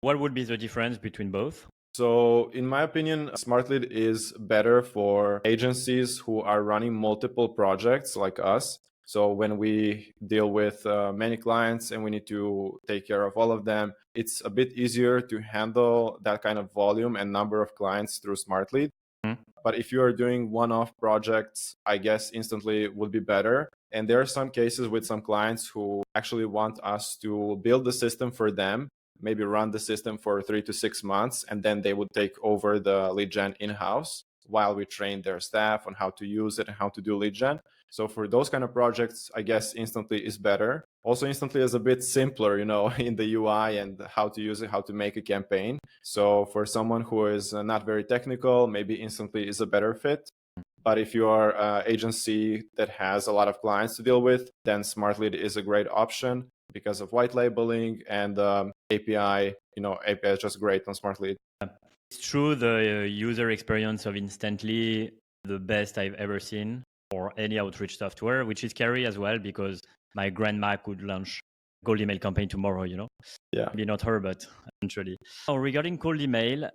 What would be the difference between both? So, in my opinion, Smartlead is better for agencies who are running multiple projects like us. So, when we deal with many clients and we need to take care of all of them, it's a bit easier to handle that kind of volume and number of clients through Smartlead. Mhm. But if you are doing one-off projects, I guess Instantly would be better. And there are some cases with some clients who actually want us to build the system for them, maybe run the system for 3 to 6 months, and then they would take over the lead gen in-house while we train their staff on how to use it and how to do lead gen. So for those kind of projects, I guess Instantly is better. Also, Instantly is a bit simpler, in the UI and how to use it, how to make a campaign. So for someone who is not very technical, maybe Instantly is a better fit. But if you are an agency that has a lot of clients to deal with, then Smartlead is a great option because of white labeling and API. API is just great on Smartlead. It's true, the user experience of Instantly, the best I've ever seen for any outreach software, which is scary as well because my grandma could launch a cold email campaign tomorrow, Yeah. Maybe not her, but eventually. Oh, regarding cold email,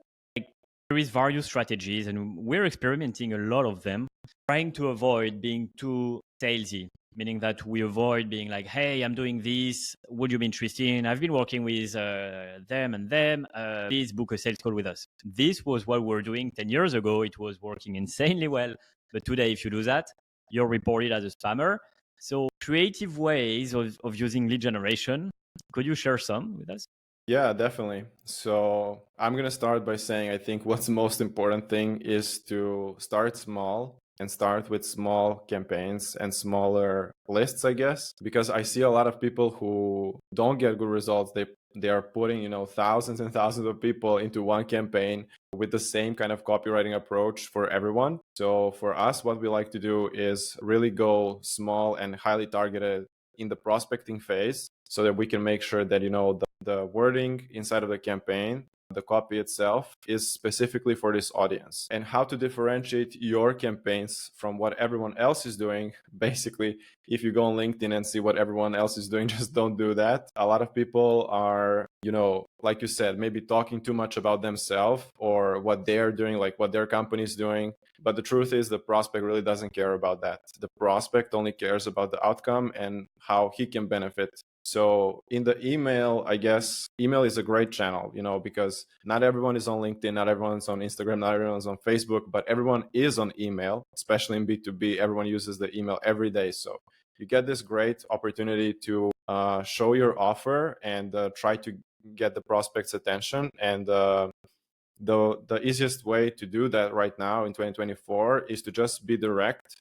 there is various strategies and we're experimenting a lot of them, trying to avoid being too salesy, meaning that we avoid being like, hey, I'm doing this, would you be interested in, I've been working with them and them, please book a sales call with us. This was what we were doing 10 years ago. It was working insanely well, but today if you do that, you're reported as a spammer. So creative ways of using lead generation, could you share some with us? Yeah, definitely. So I'm going to start by saying I think what's the most important thing is to start small and start with small campaigns and smaller lists, I guess, because I see a lot of people who don't get good results. They are putting, thousands and thousands of people into one campaign with the same kind of copywriting approach for everyone. So for us, what we like to do is really go small and highly targeted in the prospecting phase so that we can make sure that, the wording inside of the campaign, the copy itself is specifically for this audience. And how to differentiate your campaigns from what everyone else is doing. Basically, if you go on LinkedIn and see what everyone else is doing, just don't do that. A lot of people are, like you said, maybe talking too much about themselves or what they're doing, like what their company is doing. But the truth is the prospect really doesn't care about that. The prospect only cares about the outcome and how he can benefit. So in the email, I guess email is a great channel, because not everyone is on LinkedIn, not everyone's on Instagram, not everyone's on Facebook, but everyone is on email, especially in B2B. Everyone uses the email every day. So you get this great opportunity to show your offer and try to get the prospect's attention. And the easiest way to do that right now in 2024 is to just be direct,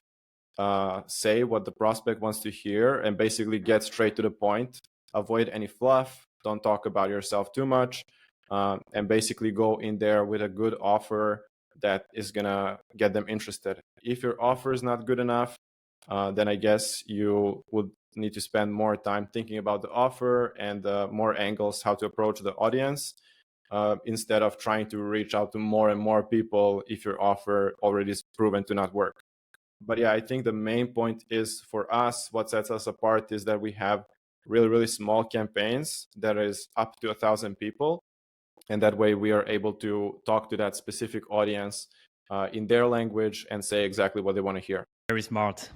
say what the prospect wants to hear, and basically get straight to the point. Avoid any fluff. Don't talk about yourself too much, and basically go in there with a good offer that is gonna get them interested. If your offer is not good enough, then I guess you would need to spend more time thinking about the offer and more angles how to approach the audience, instead of trying to reach out to more and more people if your offer already is proven to not work. But yeah, I think the main point is for us, what sets us apart is that we have really, really small campaigns that is up to 1,000 people. And that way we are able to talk to that specific audience in their language and say exactly what they want to hear. Very smart.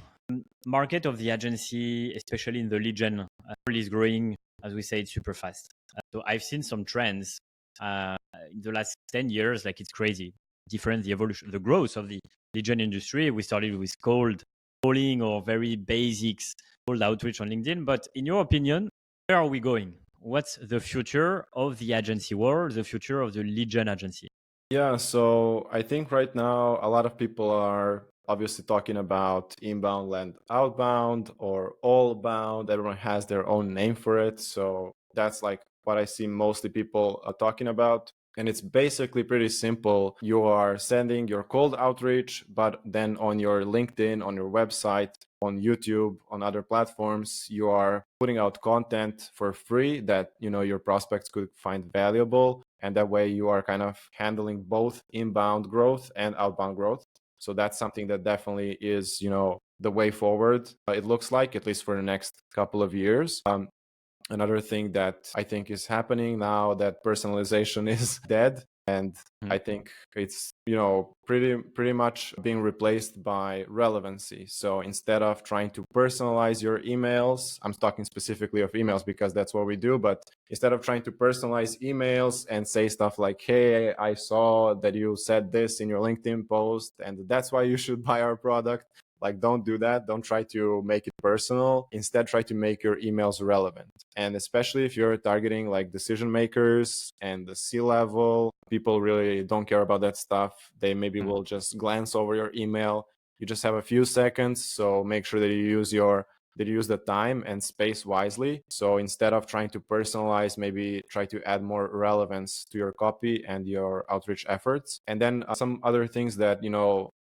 Market of the agency, especially in the lead gen, is growing, as we say, it's super fast. So I've seen some trends in the last 10 years, like it's crazy. Different, the evolution, the growth of the lead gen industry. We started with cold calling or very basics, cold outreach on LinkedIn. But in your opinion, where are we going? What's the future of the agency world, the future of the lead gen agency? Yeah, so I think right now a lot of people are obviously talking about inbound and outbound or all bound. Everyone has their own name for it. So that's like what I see mostly people are talking about. And it's basically pretty simple. You are sending your cold outreach, but then on your LinkedIn, on your website, on YouTube, on other platforms, you are putting out content for free that your prospects could find valuable. And that way you are kind of handling both inbound growth and outbound growth. So that's something that definitely is, the way forward. It looks like, at least for the next couple of years. Another thing that I think is happening now that personalization is dead, and I think it's pretty much being replaced by relevancy. So instead of trying to personalize your emails, I'm talking specifically of emails because that's what we do, but instead of trying to personalize emails and say stuff like, hey, I saw that you said this in your LinkedIn post and that's why you should buy our product. Like, don't do that. Don't try to make it personal. Instead, try to make your emails relevant. And especially if you're targeting like decision makers and the C-level, people really don't care about that stuff. They maybe will just glance over your email. You just have a few seconds, so make sure that you use the time and space wisely. So instead of trying to personalize, maybe try to add more relevance to your copy and your outreach efforts. And then some other things that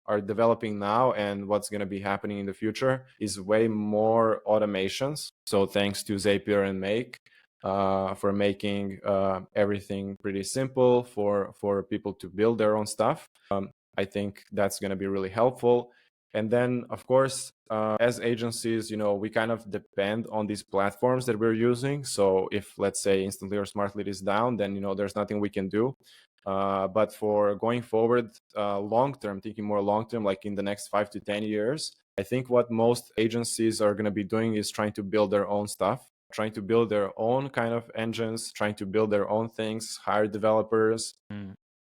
are developing now and what's going to be happening in the future is way more automations. So thanks to Zapier and Make for making everything pretty simple for people to build their own stuff. I think that's going to be really helpful. And then, of course, as agencies, we kind of depend on these platforms that we're using. So if, let's say, Instantly or Smartlead is down, then, there's nothing we can do. But for going forward, long-term, thinking more long-term, like in the next 5 to 10 years, I think what most agencies are going to be doing is trying to build their own stuff, trying to build their own kind of engines, trying to build their own things, hire developers.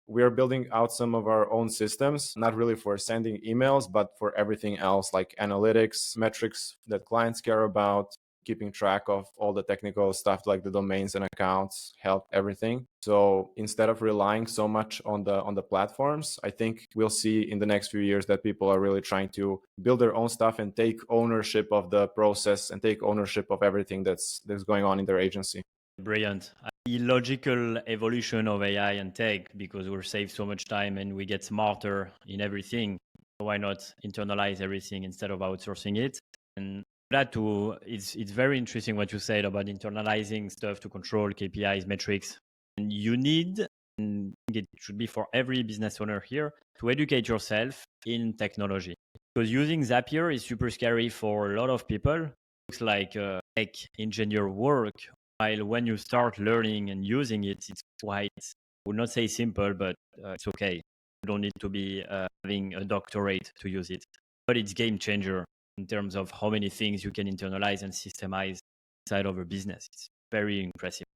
We are building out some of our own systems, not really for sending emails, but for everything else like analytics, metrics that clients care about, keeping track of all the technical stuff like the domains and accounts, help everything. So instead of relying so much on the platforms, I think we'll see in the next few years that people are really trying to build their own stuff and take ownership of the process and take ownership of everything that's going on in their agency. Brilliant. The logical evolution of AI and tech, because we'll save so much time and we get smarter in everything. Why not internalize everything instead of outsourcing it? And that too, it's very interesting what you said about internalizing stuff to control KPIs, metrics. And you need, and it should be for every business owner here, to educate yourself in technology. Because using Zapier is super scary for a lot of people. Looks like tech engineer work, while when you start learning and using it, it's quite, I would not say simple, but it's okay. You don't need to be having a doctorate to use it. But it's game changer in terms of how many things you can internalize and systemize inside of a business. It's very impressive.